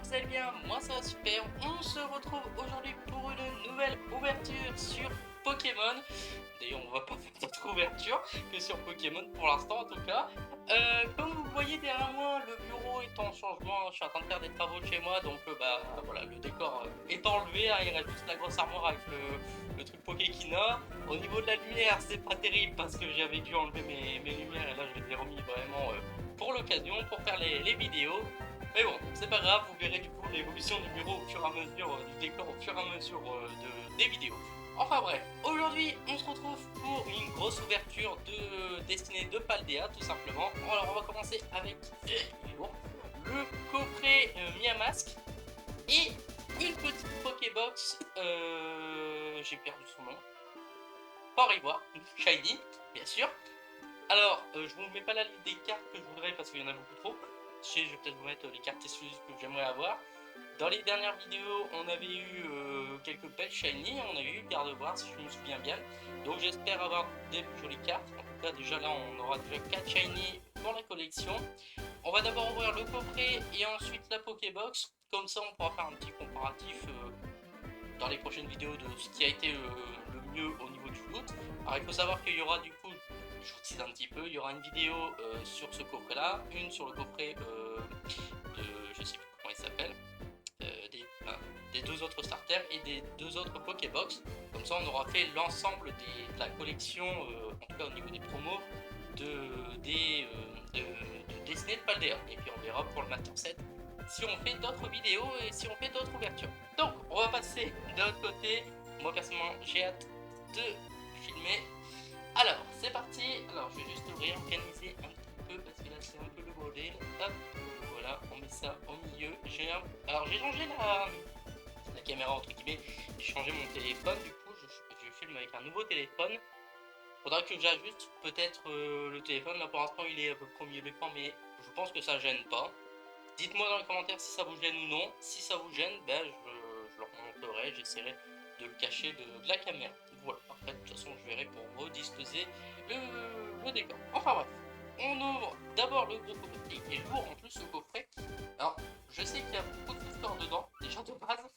vous allez bien, moi ça va super. On se retrouve aujourd'hui pour une nouvelle ouverture sur Pokémon. D'ailleurs on va pas faire d'autres ouvertures que sur Pokémon pour l'instant en tout cas. Comme vous le voyez derrière moi, le bureau est en changement, je suis en train de faire des travaux chez moi, donc voilà, le décor est enlevé, hein, il reste juste la grosse armoire avec le truc Pokékina. Au niveau de la lumière, c'est pas terrible parce que j'avais dû enlever mes lumières et là je les ai remis vraiment pour l'occasion, pour faire les vidéos. Mais bon, c'est pas grave, vous verrez du coup l'évolution du bureau au fur et à mesure, du décor au fur et à mesure des vidéos. Enfin bref, aujourd'hui on se retrouve pour une grosse ouverture destinée de Paldea tout simplement. Alors on va commencer avec le coffret Miamask et une petite Pokébox, j'ai perdu son nom, Port Ivoire, Shiny bien sûr. Alors je vous mets pas la liste des cartes que je voudrais parce qu'il y en a beaucoup trop. Je vais peut-être vous mettre les cartes exclusives que j'aimerais avoir. Dans les dernières vidéos, on avait eu quelques belles shiny, on avait eu Gardevoir si je me souviens bien. Donc j'espère avoir des jolies cartes. En tout cas déjà là on aura déjà 4 shiny pour la collection. On va d'abord ouvrir le coffret et ensuite la Pokébox. Comme ça on pourra faire un petit comparatif dans les prochaines vidéos de ce qui a été le mieux au niveau du loot. Alors il faut savoir qu'il y aura du coup, je vous tease un petit peu, il y aura une vidéo sur ce coffret là, une sur le coffret de, je sais plus comment il s'appelle, des deux autres starters et des deux autres Pokébox. Comme ça on aura fait l'ensemble de la collection, en tout cas au niveau des promos, de Disney de Paldea. Et puis on verra pour le Master 7 si on fait d'autres vidéos et si on fait d'autres ouvertures. Donc on va passer de l'autre côté. Moi personnellement j'ai hâte de filmer. Alors c'est parti. Alors je vais juste réorganiser un petit peu parce que là c'est un peu le bordel. Hop, voilà, on met ça au milieu. Alors j'ai changé la caméra entre guillemets, j'ai changé mon téléphone, du coup je filme avec un nouveau téléphone. Faudra que j'ajuste peut-être le téléphone. Là pour l'instant il est à peu près au milieu de l'écran, mais je pense que ça gêne pas. Dites-moi dans les commentaires si ça vous gêne ou non. Si ça vous gêne, ben je le remonterai, j'essaierai de le cacher de la caméra. Voilà, après de toute façon je verrai pour redisposer le décor. Enfin bref, on ouvre d'abord le gros coffret. Il est lourd en plus ce coffret. Alors je sais qu'il y a beaucoup de boosters dedans, déjà de base.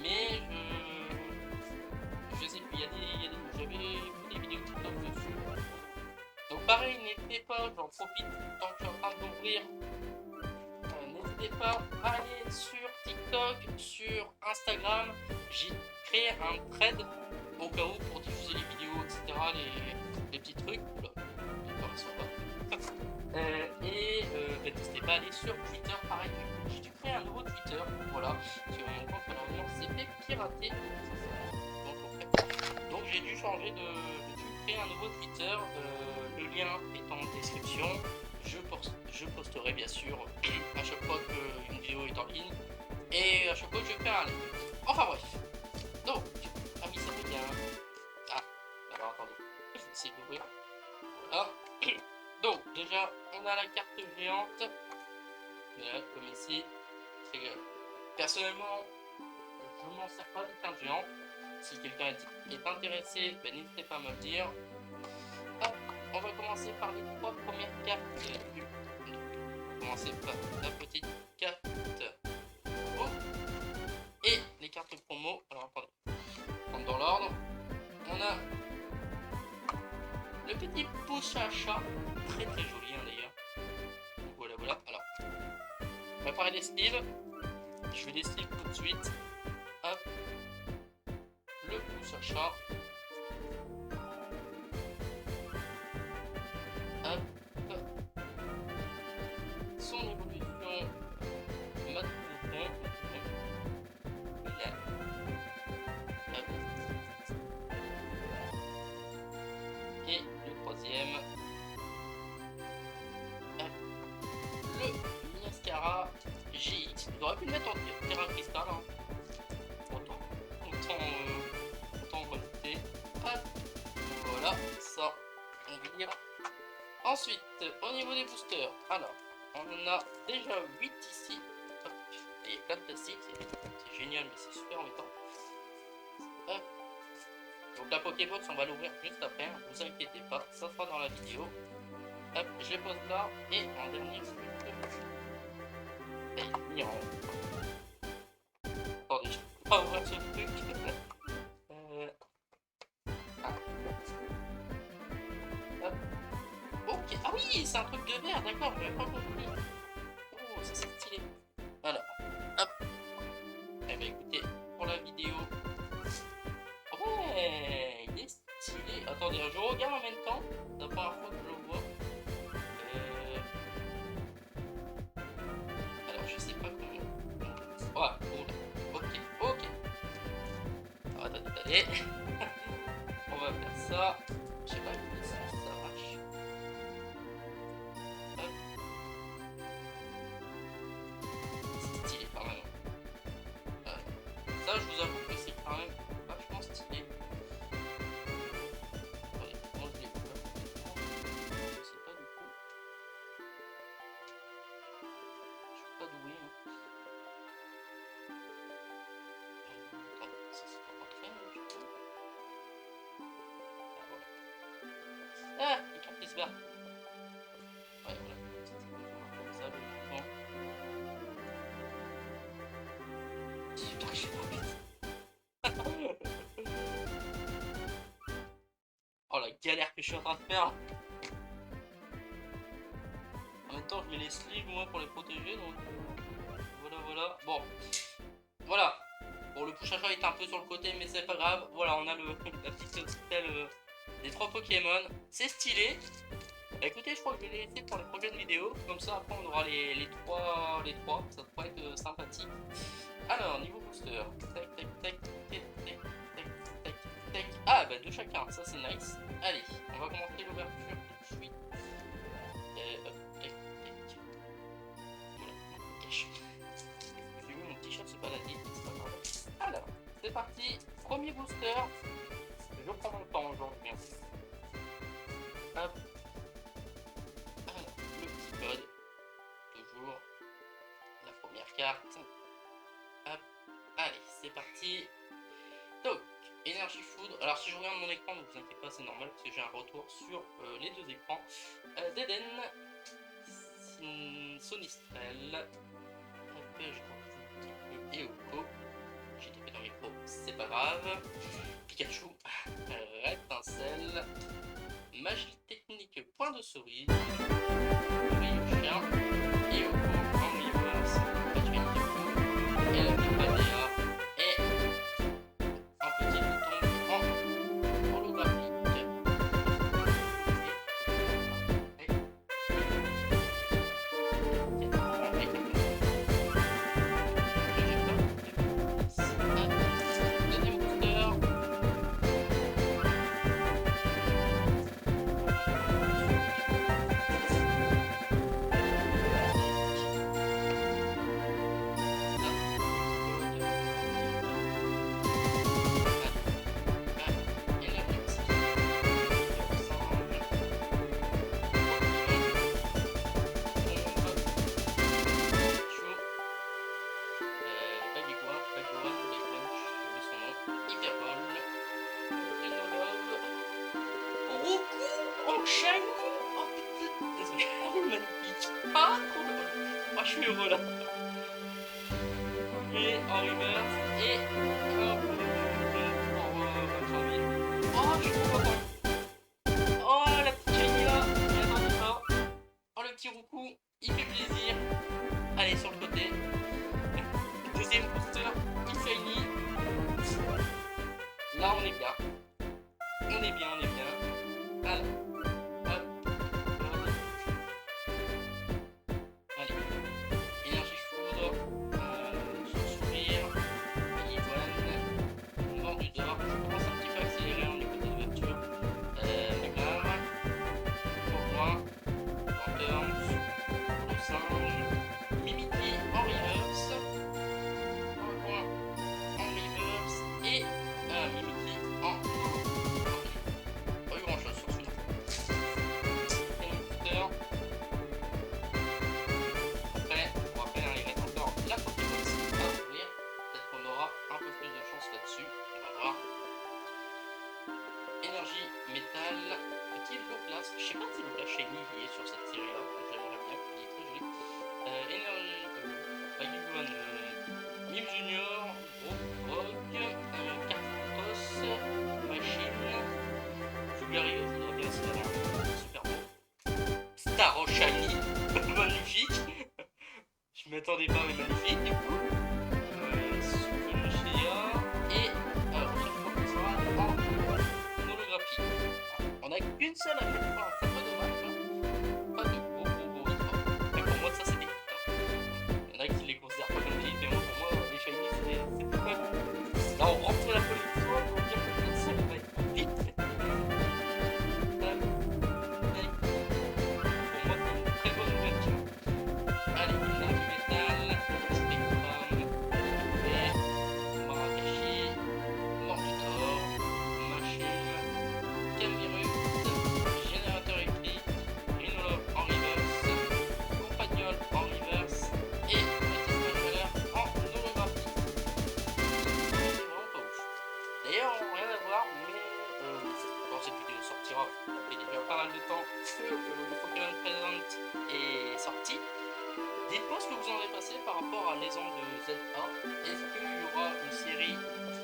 Mais je sais plus, j'avais fait des vidéos TikTok dessus. Donc pareil, n'hésitez pas, j'en profite tant que je suis en train d'ouvrir. N'hésitez pas à aller sur TikTok, sur Instagram. J'ai créé un thread au cas où pour diffuser les vidéos, etc. Les petits trucs. Oula, n'hésitez pas à aller sur Twitter, pareil. J'ai dû créer un nouveau Twitter, voilà, parce que mon compte malheureusement s'est fait pirater. Donc j'ai dû changer créer un nouveau Twitter. Le lien est en description. Je posterai bien sûr à chaque fois qu'une vidéo est en ligne et à chaque fois que je fais un live. Enfin bref. Donc, amis, ça fait bien. Ah, alors attendez, je vais essayer d'ouvrir. Voilà. Donc, déjà, on a la carte géante. Voilà, comme ici. Personnellement, je m'en sers pas de carte géante. Si quelqu'un est intéressé, ben, n'hésitez pas à me le dire. Hop, on va commencer par les trois premières cartes. On va commencer par la petite carte promo et les cartes promo. Alors attendez, on prend dans l'ordre. On a le petit Pouchacha, très très joli hein, d'ailleurs. Voilà, voilà. Alors, on va préparer les sleeves. Je vais les sleeves tout de suite. Hop, le Pouchacha. Hop, son évolution mode bouton. Et le troisième, le Mascara GX. J'aurais pu le mettre en terrain cristal, hein. Autant en quantité. Hop, voilà, ça on vire. Ensuite, au niveau des boosters, alors on en a déjà 8 ici. Hop, il y a plein de plastique, c'est génial, mais c'est super embêtant. Hop. Donc la Pokébox, on va l'ouvrir juste après, ne vous inquiétez pas, ça sera dans la vidéo. Hop, je les pose là, et en dernier, va ouvrir ce truc. Ah. Hop. Ok, ah oui, c'est un truc de verre, d'accord, j'avais pas compris. Oh, ça c'est stylé. Alors, hop. Eh ben écoutez, pour la vidéo. Ouais, il est stylé. Attendez, je regarde en même temps. C'est la première fois que je le vois. Alors, je sais pas comment. Voilà, bon, ok, ok. Alors, attendez. On va faire ça. Je sais pas si ça marche. Hop. C'est stylé quand même. Ça, je vous avoue que c'est quand même vachement stylé. Attendez, comment je l'ai ouvert? Je sais pas du coup. Je suis pas doué. Hein. Attendez, ça c'est pas rentré du coup. Ah voilà. Ah, les cartes qui se barrent. Ouais, voilà. Comme ça, le bouton. Super, je suis pas bête. Oh la galère que je suis en train de faire. En même temps, je mets les sleeves moi pour les protéger, donc voilà, voilà. Bon, voilà. Bon, le push achat est un peu sur le côté, mais c'est pas grave. Voilà, on a la petite stèle des 3 Pokémon. C'est stylé. Bah, écoutez, je crois que je vais les laisser pour les prochaines vidéos. Comme ça, après, on aura les trois. Ça pourrait être sympathique. Alors, niveau booster. Tac, tac, tac, tac, tac, tac, tac, tac. Ah, bah, 2 chacun. Ça, c'est nice. Allez, on va commencer l'ouverture tout de suite. Hop, tac, tac. Voilà, on cache. J'ai vu mon t-shirt se balader, c'est pas grave. Alors, c'est parti. Premier booster. Je prends mon temps aujourd'hui. Hop. Alors, le petit code. Toujours la première carte. Hop. Allez, c'est parti. Donc, énergie foudre. Alors, si je regarde mon écran, ne vous inquiétez pas, c'est normal parce que j'ai un retour sur les 2 écrans. Deden. Sonistrel. Je rajoute Eoko. J'ai tapé dans le micro, c'est pas grave. Pikachu, étincelle, magie technique, point de cerise, Ryuchien, Eoko, Omnivore, Pachiriku, et la Pipadea, et un petit bouton en holographique. Deuxième booster. Shiny. Oh putain, désolé. Oh magnifique. Ah trop drôle. Oh je suis heureux là. Et en reverse et un peu en janvier. Oh je suis trop content. Oh la petite shiny là. J'attendais pas. Oh le petit roucou. Il fait plaisir. Allez sur le côté. Deuxième booster. Il shiny. Là on est bien. On est bien, on est bien. Alors. m'attendais pas, mais magnifique du coup. Solucia et recherche professorale en holographie. On a qu'une seule à chaque fois, c'est pas dommage. Hein. Pas de gros efforts. Mais pour moi, ça c'est des hits. Hein. Il y en a qui les considèrent pas comme des hits, mais moi, pour moi, les shiny c'est pas mal. Là, on rentre la collection, on peut dire que ça va être vite. D'ailleurs, rien à voir, mais quand cette vidéo sortira, ça fait déjà pas mal de temps que le Pokémon Present est sorti. Dites-moi ce que vous en avez pensé par rapport à Légende de ZA. Est-ce qu'il y aura une série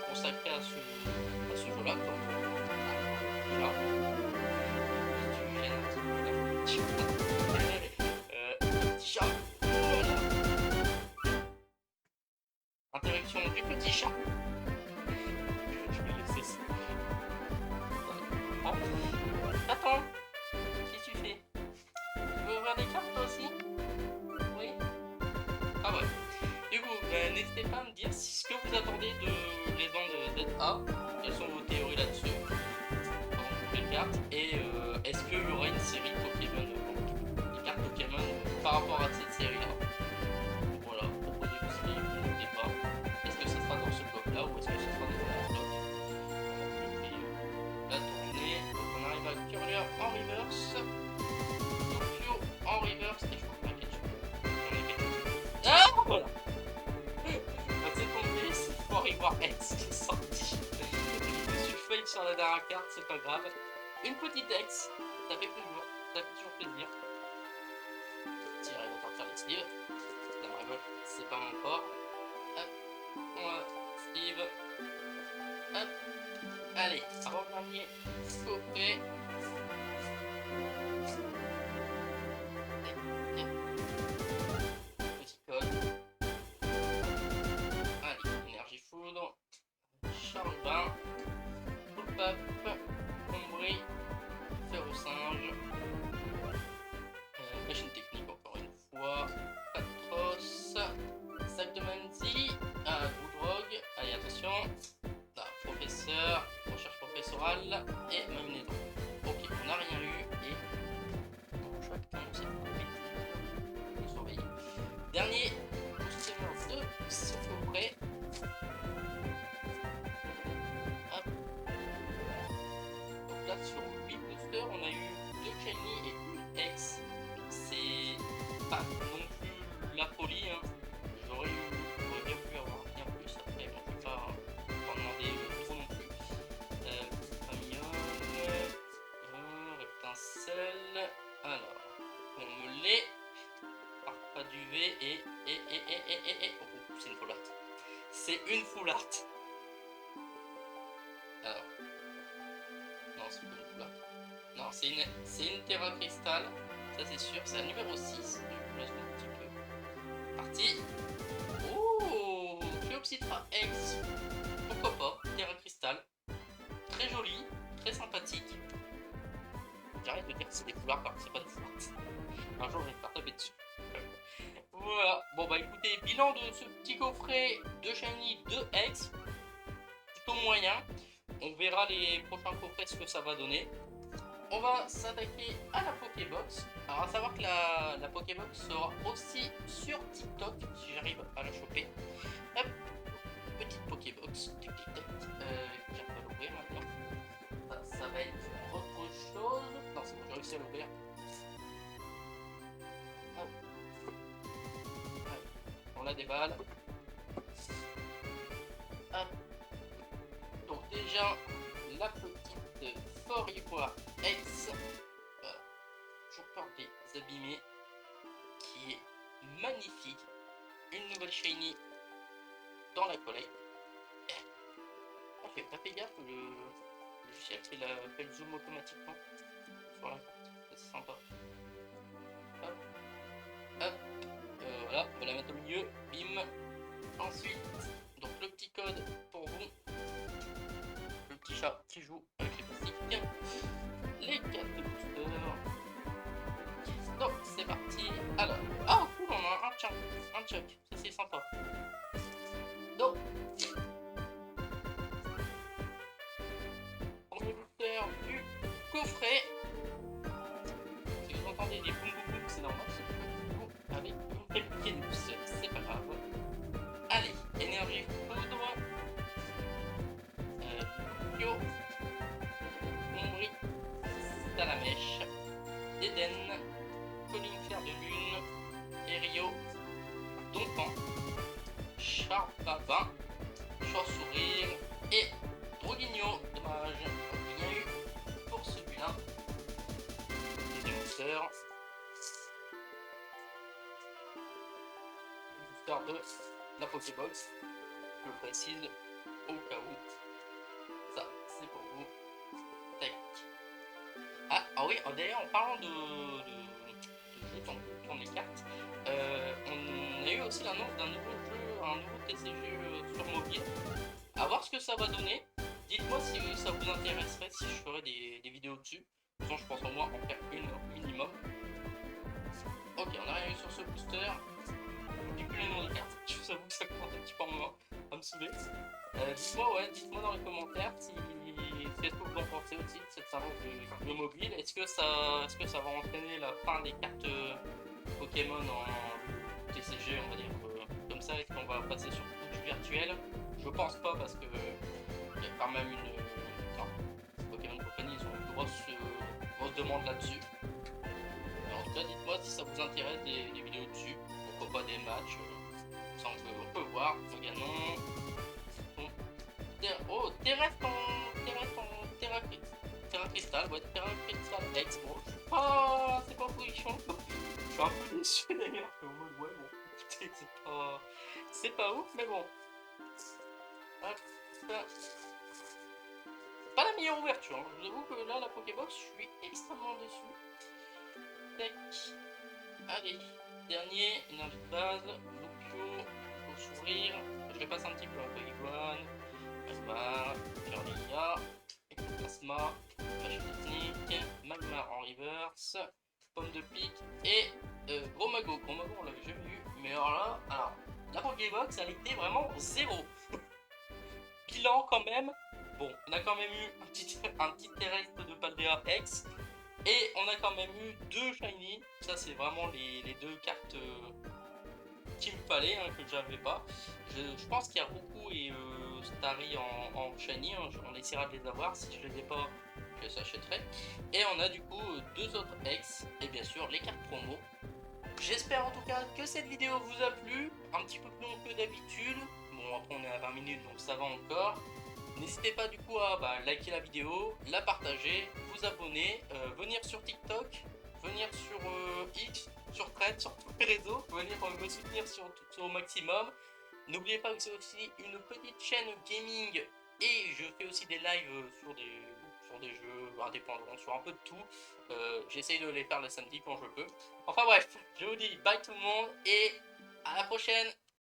consacrée à ce jeu-là comme là petit chat. Voilà. Interaction du petit chat. Je vais laisser ça. Oh. Attends, qu'est-ce que tu fais? Tu veux ouvrir des cartes toi aussi? Oui. Ah ouais. Du coup, n'hésitez pas à me dire ce que vous attendez de Légende de ZA. Quelles sont vos théories là-dessus? Les cartes. Et est-ce qu'il y aura une série Pokémon, des cartes Pokémon par rapport à cette série-là? Voilà, proposez une série, n'hésitez pas. Est-ce que ça sera dans ce bloc-là ou est-ce que ce sera dans un bloc? La tournée, donc on arrive à Curlier en reverse, Tokyo en reverse, et je crois pas quelque chose. Ah voilà. Quand c'est tombé, c'est pour y voir X qui est sorti. Je me suis fail sur la dernière carte, c'est pas grave. Une petite X, ça fait plaisir, ça fait toujours plaisir. Tirer, on va sortir les sleeves. La Marvel, c'est pas mon fort. Hop, on va sleeve. Hop, allez, avant-dernier, coupé. Petit code. Allez, énergie foudre. Charge 20. Pull-up. Combri. Fer au singe. Machine technique encore une fois. Patros. Sac de Manzi. Goudrogue. Allez, attention. Là, professeur. Recherche professorale. Et magnéto. Ok, on n'a rien eu. Et. Chacun s'est trouvé. On surveille. Dernier. Booster de ce coffret. Hop. Donc là, sur 8 boosters, on a eu 2 shiny et une X. C'est pas non plus la folie. Hein. J'aurais bien pu avoir bien plus. Après, on peut pas en demander trop non plus. Famillon, Reptincelle. Alors, on me l'est. Pas du V et. Oh, c'est une full art. C'est une full art. Alors. Non, c'est pas une full art. Non, c'est une Terra Crystal. Ça, c'est sûr. C'est la numéro 6. Je laisse un petit peu. Parti. Oh, Cleopsitra X. Pourquoi pas? Terra Crystal. Très joli. Très sympathique. J'arrête de dire que c'est des full art alors que c'est pas des full art. Un jour, je vais me faire taper dessus. Voilà, bon bah écoutez, bilan de ce petit coffret de shiny de X, plutôt moyen. On verra les prochains coffrets ce que ça va donner. On va s'attaquer à la Pokébox. Alors à savoir que la Pokébox sera aussi sur TikTok, si j'arrive à la choper. Hop, petite Pokébox. Qui va l'ouvrir maintenant. Ça va être autre chose. Non, c'est bon, j'ai réussi à l'ouvrir. On la déballe. Hop. Donc déjà la petite Foribois X. Voilà. Toujours peur des abîmés. Qui est magnifique. Une nouvelle shiny dans la collecte. J'ai pas fait gaffe que le logiciel fait le zoom automatiquement sur la carte. C'est sympa. Hop. Hop. Voilà, on va la mettre au milieu, bim. Ensuite, donc le petit code pour vous. Le petit chat qui joue avec les plastiques. Les cartes de booster. Donc c'est parti. Alors, ah cool, on a un chuck, ça c'est sympa. Donc, premier booster du coffret. Si vous entendez des boum boum boum, c'est normal, c'est tout avec une Kenus, c'est pas grave. Allez, énergie foudre. Yo, Ombri, Salamèche, Eden, Colline Claire de Lune, Erio, Donpan, Charbabin, Chauve-Sourire et Droguigno. Dommage, rien eu pour celui-là. Les boosters. Booster de la Pokébox. Je précise au cas où. Ça, c'est pour vous. Tac. Ah oui, d'ailleurs, en parlant de jetons pour les cartes, on a eu aussi l'annonce d'un nouveau jeu, un nouveau TCG sur mobile. À voir ce que ça va donner. Dites-moi si ça vous intéresserait, si je ferais des vidéos dessus. De toute façon, je pense au moins en faire une minimum. Ok, on a rien eu sur ce booster. Je dis plus les noms des cartes. Je vous avoue que ça commence un petit peu à me saouler. Dites-moi dans les commentaires si qu'est-ce que vous en pensez aussi de cette annonce de mobile. Est-ce que ça va entraîner la fin des cartes Pokémon en TCG, on va dire comme ça, est-ce qu'on va passer sur du virtuel? Je pense pas parce que il y a quand même Pokémon Company, ils ont une grosse demande là-dessus. En tout cas, dites-moi si ça vous intéresse des vidéos dessus. Pourquoi pas des matchs, ça on peut voir également. Oh, Terra Crystal, ouais, Terra Crystal X. Bon, c'est pas folichon. Je suis un peu déçu d'ailleurs. Ouais, bon, écoutez, c'est pas ouf, mais bon. Hop, c'est pas la meilleure ouverture. Hein. Je vous avoue que là, la Pokébox, je suis extrêmement déçu. Tac. Allez, dernier, énergie de base, Lupio, au sourire. Je les passe un petit peu, Polygon, Magmar, Ferlia, Ectoplasma, Machine technique, Magmar en reverse, Pomme de pique et Gros Mago. Gros Mago, on l'avait jamais eu, mais alors là, la Pokébox, elle était vraiment zéro. Bilan quand même. Bon, on a quand même eu un petit terrestre de Paldea X. Et on a quand même eu 2 shiny, ça c'est vraiment les 2 cartes qu'il me fallait, hein, que j'avais pas. Je pense qu'il y a beaucoup et Starry en shiny, hein, on essaiera de les avoir, si je les ai pas, je les achèterai. Et on a du coup 2 autres X, et bien sûr les cartes promo. J'espère en tout cas que cette vidéo vous a plu, un petit peu plus long que d'habitude. Bon, après on est à 20 minutes donc ça va encore. N'hésitez pas du coup à liker la vidéo, la partager, vous abonner, venir sur TikTok, venir sur X, sur Threads, sur tous les réseaux, venir me soutenir au maximum. N'oubliez pas que c'est aussi une petite chaîne gaming et je fais aussi des lives sur des jeux indépendants, sur un peu de tout. J'essaye de les faire le samedi quand je peux. Enfin bref, je vous dis bye tout le monde et à la prochaine.